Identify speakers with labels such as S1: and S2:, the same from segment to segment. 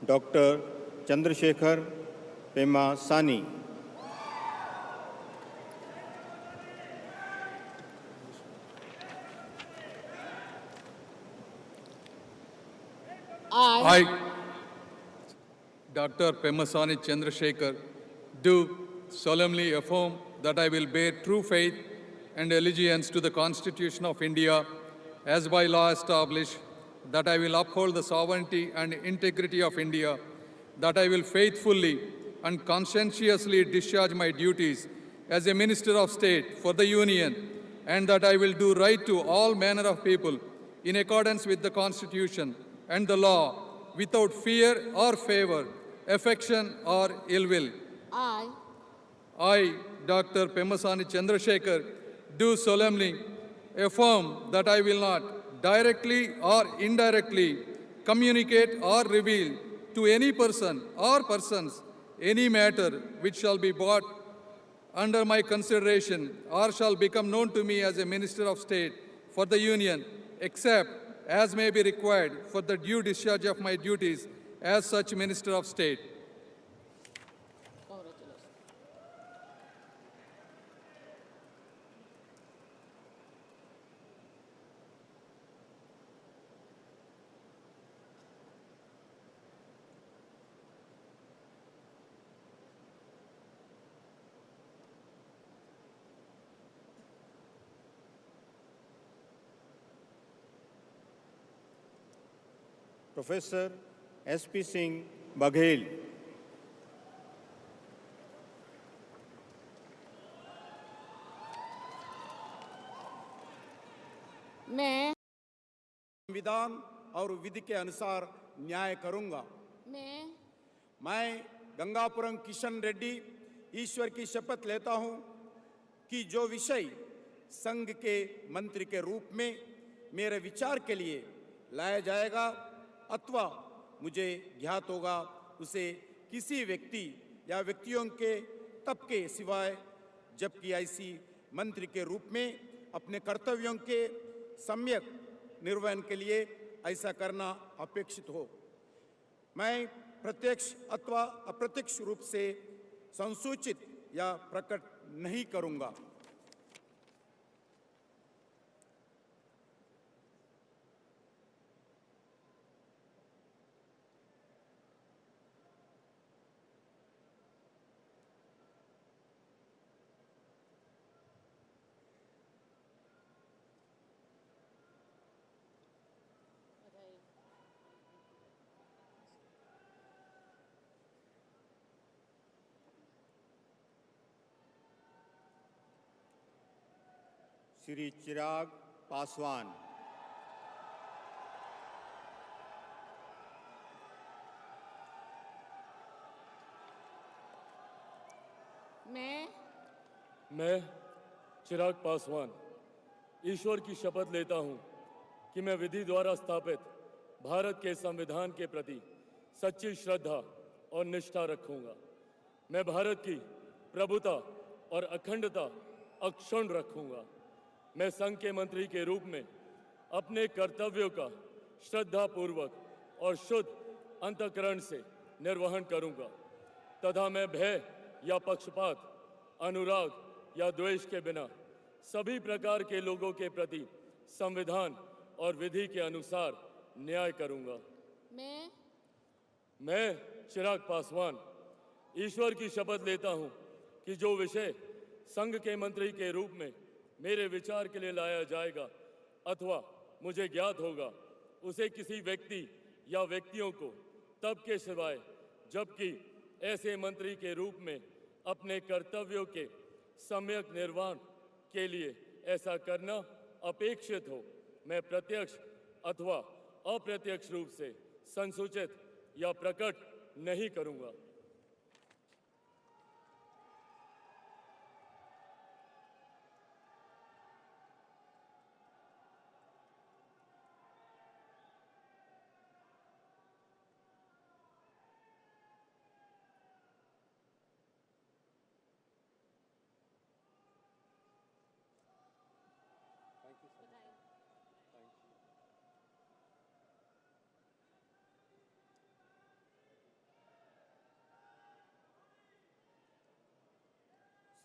S1: Doctor Chandrashekhar Pemmasani.
S2: I, Dr. Pemasani Chandrasekhar, do solemnly affirm that I will bear true faith and allegiance to the Constitution of India as by law established, that I will uphold the sovereignty and integrity of India, that I will faithfully and conscientiously discharge my duties as a Minister of State for the Union, and that I will do right to all manner of people in accordance with the Constitution and the law, without fear or favor, affection or ill will. I, Dr. Pemasani Chandrasekhar, do solemnly affirm that I will not directly or indirectly communicate or reveal to any person or persons any matter which shall be brought under my consideration or shall become known to me as a Minister of State for the Union, except as may be required for the due discharge of my duties as such Minister of State.
S1: Professor SP Singh Baghel.
S3: मैं
S4: संविधान और विधि के अनुसार न्याय करूंगा। मैं गंगापुरम किशन रेड्डी ईश्वर की शपथ लेता हूं कि जो विषय संघ के मंत्री के रूप में मेरे विचार के लिए लाया जाएगा अथवा मुझे ज्ञात होगा, उसे किसी व्यक्ति या व्यक्तियों के तब के सिवाय जबकि ऐसी मंत्री के रूप में अपने कर्तव्यों के सम्यक निर्वहन के लिए ऐसा करना अपेक्षित हो, मैं प्रत्यक्ष अथवा अप्रत्यक्ष रूप से संसूचित या प्रकट नहीं करूंगा।
S1: श्री चिराग पासवान।
S5: मैं चिराग पासवान ईश्वर की शपथ लेता हूं कि मैं विधि द्वारा स्थापित भारत के संविधान के प्रति सच्ची श्रद्धा और निष्ठा रखूंगा। मैं भारत की प्रभुता और अखंडता अक्षुण्ण रखूंगा। मैं संघ के मंत्री के रूप में अपने कर्तव्यों का श्रद्धापूर्वक और शुद्ध अंतःकरण से निर्वहन करूंगा तथा मैं भय या पक्षपात, अनुराग या द्वेष के बिना सभी प्रकार के लोगों के प्रति संविधान और विधि के अनुसार न्याय करूंगा। मैं चिराग पासवान ईश्वर की शपथ लेता हूं कि जो विषय संघ के मंत्री के रूप में मेरे विचार के लिए लाया जाएगा अथवा मुझे ज्ञात होगा, उसे किसी व्यक्ति या व्यक्तियों को तब के सिवाय जबकि ऐसे मंत्री के रूप में अपने कर्तव्यों के सम्यक निर्वहन के लिए ऐसा करना अपेक्षित हो, मैं प्रत्यक्ष अथवा अप्रत्यक्ष रूप से संसूचित या प्रकट नहीं करूंगा।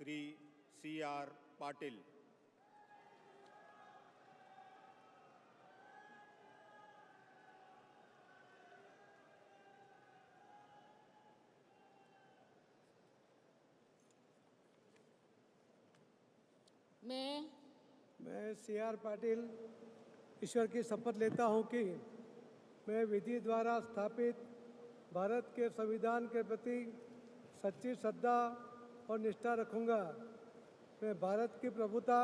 S1: श्री C.R. पाटिल।
S3: मैं C.R. पाटिल ईश्वर की शपथ लेता हूं कि मैं विधि द्वारा स्थापित भारत के संविधान के प्रति सच्ची श्रद्धा और निष्ठा रखूंगा। मैं भारत की प्रभुता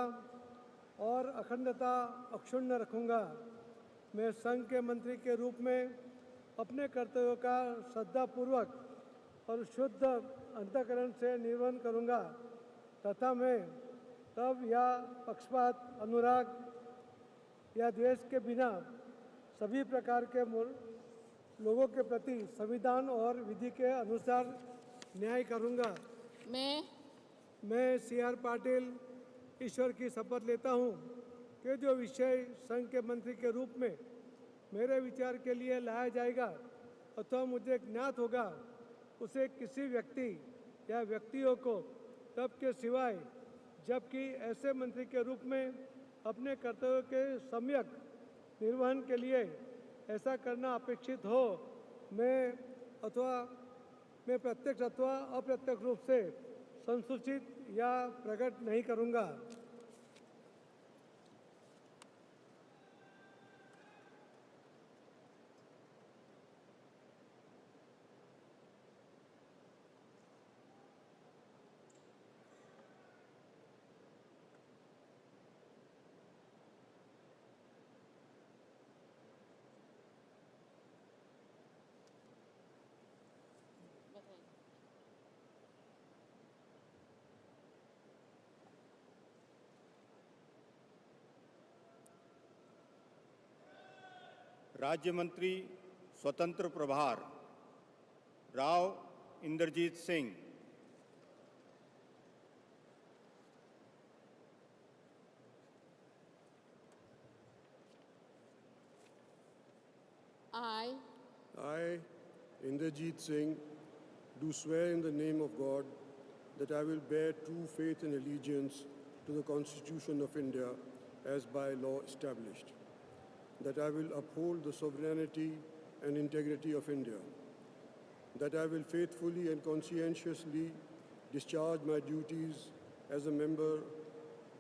S3: और अखंडता अक्षुण्ण रखूंगा। मैं संघ के मंत्री के रूप में अपने कर्तव्यों का श्रद्धापूर्वक और शुद्ध अंतःकरण से निर्वहन करूंगा तथा मैं तब या पक्षपात, अनुराग या द्वेष के बिना सभी प्रकार के लोगों के प्रति संविधान और विधि के अनुसार न्याय करूंगा। मैं C.R. पाटिल ईश्वर की शपथ लेता हूं कि जो विषय संघ के मंत्री के रूप में मेरे विचार के लिए लाया जाएगा अथवा मुझे ज्ञात होगा उसे किसी व्यक्ति या व्यक्तियों को तब के सिवाय जबकि ऐसे मंत्री के रूप में अपने कर्तव्यों के सम्यक निर्वहन के लिए ऐसा करना अपेक्षित हो मैं प्रत्यक्ष अथवा अप्रत्यक्ष रूप से संसूचित या प्रकट नहीं करूंगा।
S1: राज्य मंत्री स्वतंत्र प्रभार Rao Inderjit Singh.
S6: I, Inderjeet Singh, do swear in the name of God that I will bear true faith and allegiance to the Constitution of India as by law established, that I will uphold the sovereignty and integrity of India, that I will faithfully and conscientiously discharge my duties as a member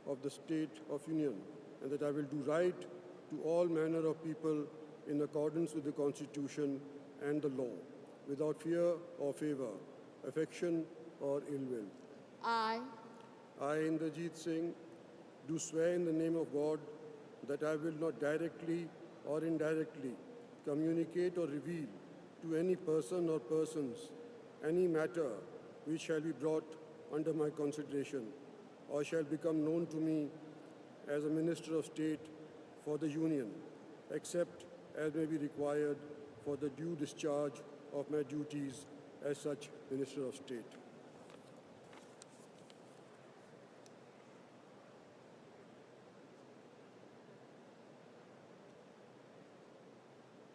S6: of the State of Union, and that I will do right to all manner of people in accordance with the Constitution and the law, without fear or favor, affection or ill will. I, Inderjeet Singh, do swear in the name of God that I will not directly or indirectly communicate or reveal to any person or persons any matter which shall be brought under my consideration or shall become known to me as a Minister of State for the Union, except as may be required for the due discharge of my duties as such Minister of State.